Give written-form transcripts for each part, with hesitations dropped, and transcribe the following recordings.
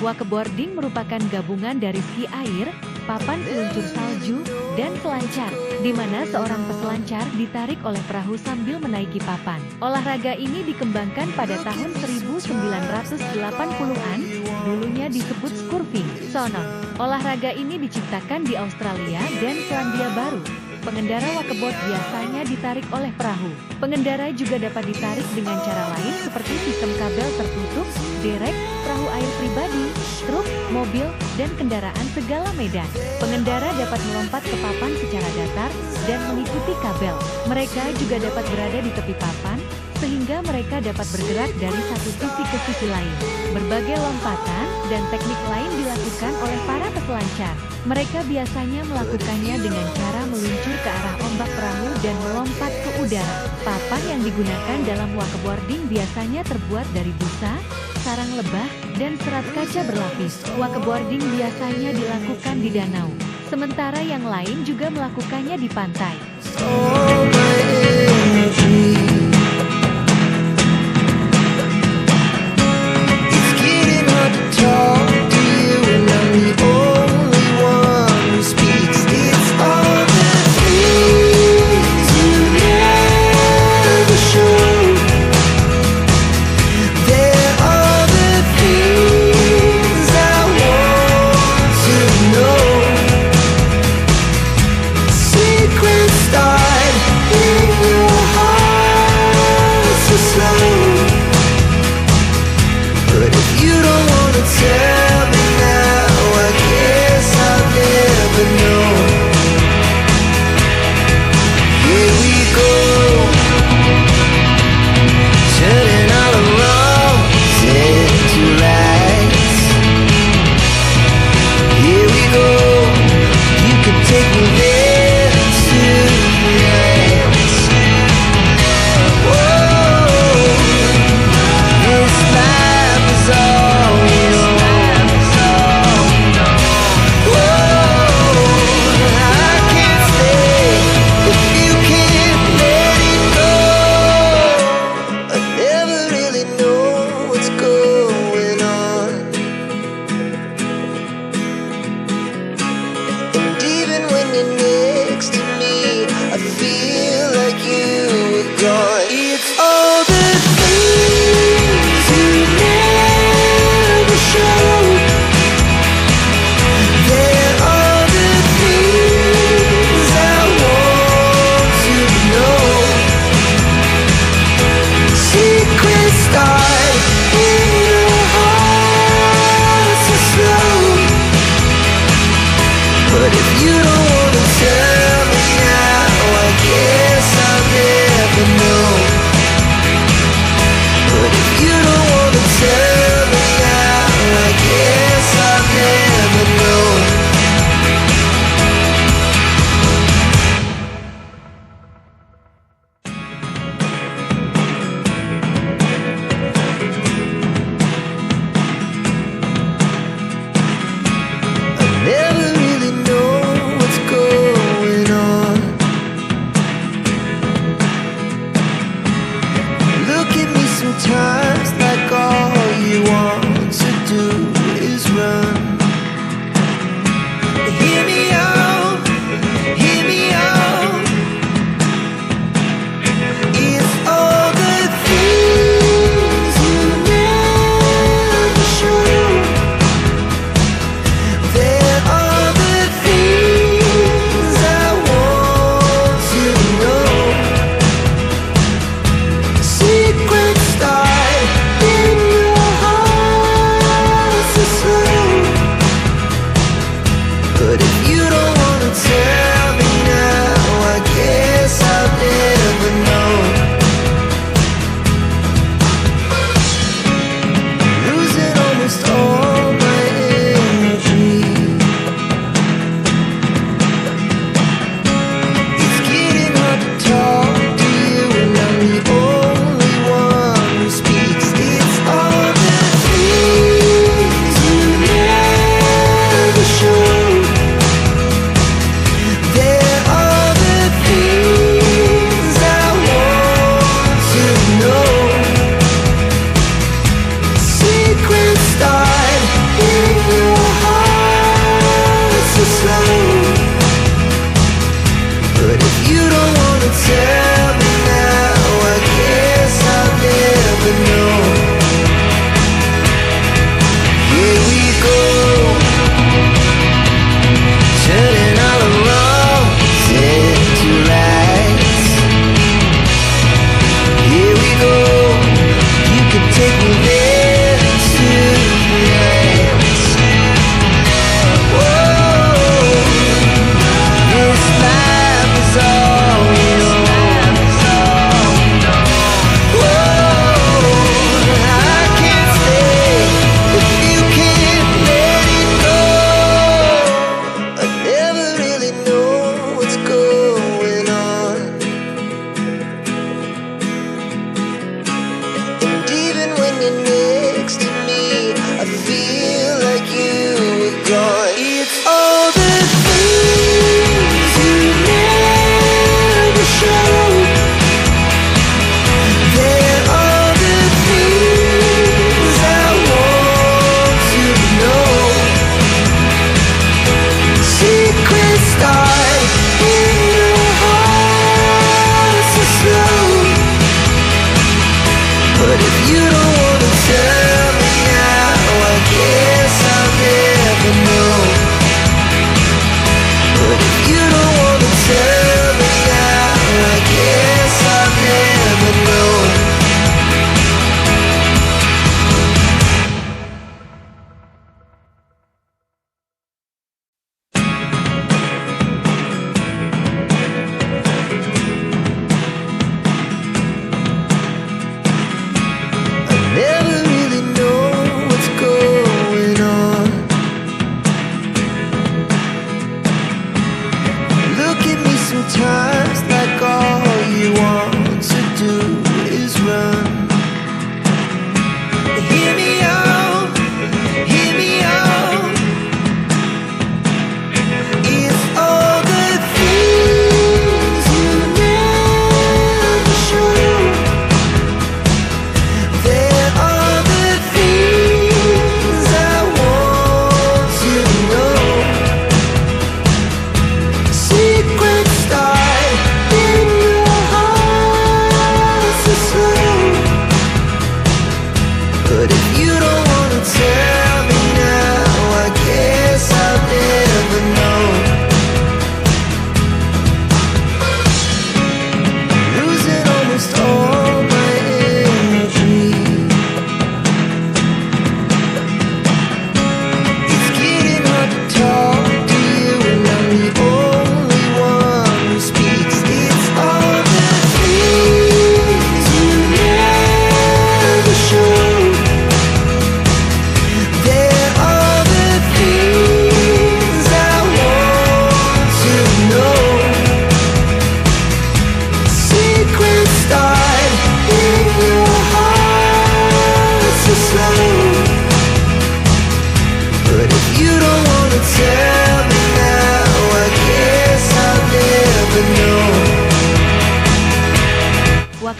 Wakeboarding merupakan gabungan dari ski air, papan peluncur salju, dan selancar, di mana seorang peselancar ditarik oleh perahu sambil menaiki papan. Olahraga ini dikembangkan pada tahun 1980-an, dulunya disebut skurfing. Sonon, olahraga ini diciptakan di Australia dan Selandia Baru. Pengendara wakeboard biasanya ditarik oleh perahu. Pengendara juga dapat ditarik dengan cara lain seperti sistem kabel tertutup, derek, perahu air pribadi, truk, mobil, dan kendaraan segala medan. Pengendara dapat melompat ke papan secara datar dan mengikuti kabel. Mereka juga dapat berada di tepi papan, sehingga mereka dapat bergerak dari satu sisi ke sisi lain. Berbagai lompatan dan teknik lain dilakukan oleh para peselancar. Mereka biasanya melakukannya dengan cara meluncur ke arah ombak perahu dan melompat ke udara. Papan yang digunakan dalam wakeboarding biasanya terbuat dari busa, sarang lebah, dan serat kaca berlapis. Wakeboarding biasanya dilakukan di danau, sementara yang lain juga melakukannya di pantai.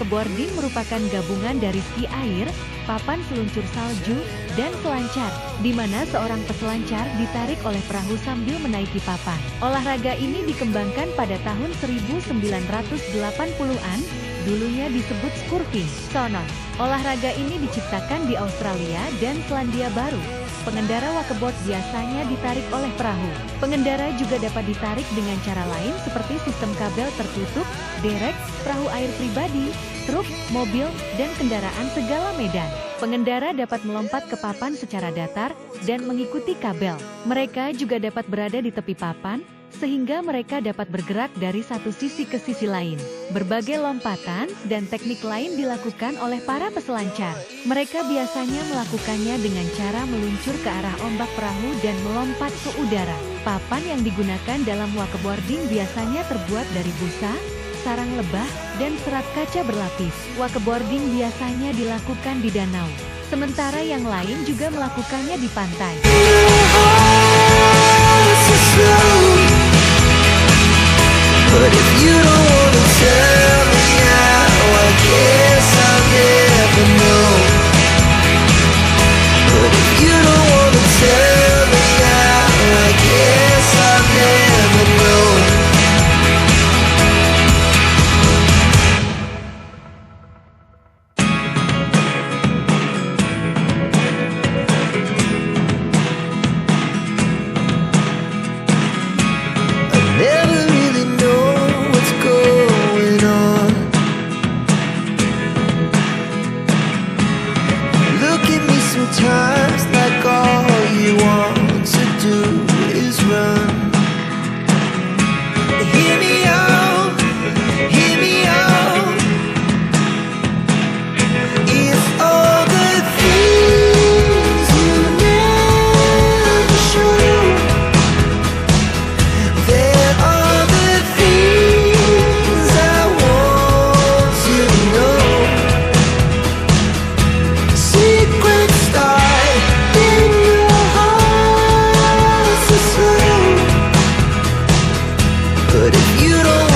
Wakeboarding merupakan gabungan dari ski air, papan seluncur salju, dan selancar, di mana seorang peselancar ditarik oleh perahu sambil menaiki papan. Olahraga ini dikembangkan pada tahun 1980-an, dulunya disebut skurfing. Sonon, olahraga ini diciptakan di Australia dan Selandia Baru. Pengendara wakeboard biasanya ditarik oleh perahu. Pengendara juga dapat ditarik dengan cara lain seperti sistem kabel tertutup, derek, perahu air pribadi, truk, mobil, dan kendaraan segala medan. Pengendara dapat melompat ke papan secara datar dan mengikuti kabel. Mereka juga dapat berada di tepi papan, sehingga mereka dapat bergerak dari satu sisi ke sisi lain. Berbagai lompatan dan teknik lain dilakukan oleh para peselancar. Mereka biasanya melakukannya dengan cara meluncur ke arah ombak perahu dan melompat ke udara. Papan yang digunakan dalam wakeboarding biasanya terbuat dari busa, sarang lebah, dan serat kaca berlapis. Wakeboarding biasanya dilakukan di danau, sementara yang lain juga melakukannya di pantai. But if you don't wanna tell me now, I guess I'll never know. But if you don't wanna tell me now, I guess I'll never know. I never really know what's going on. Look at me sometimes like all you want to do is run. Hear me out, hear me out. It's all the things you never show. There are the things I want to know. Secrets start in your heart to slow. But if you don't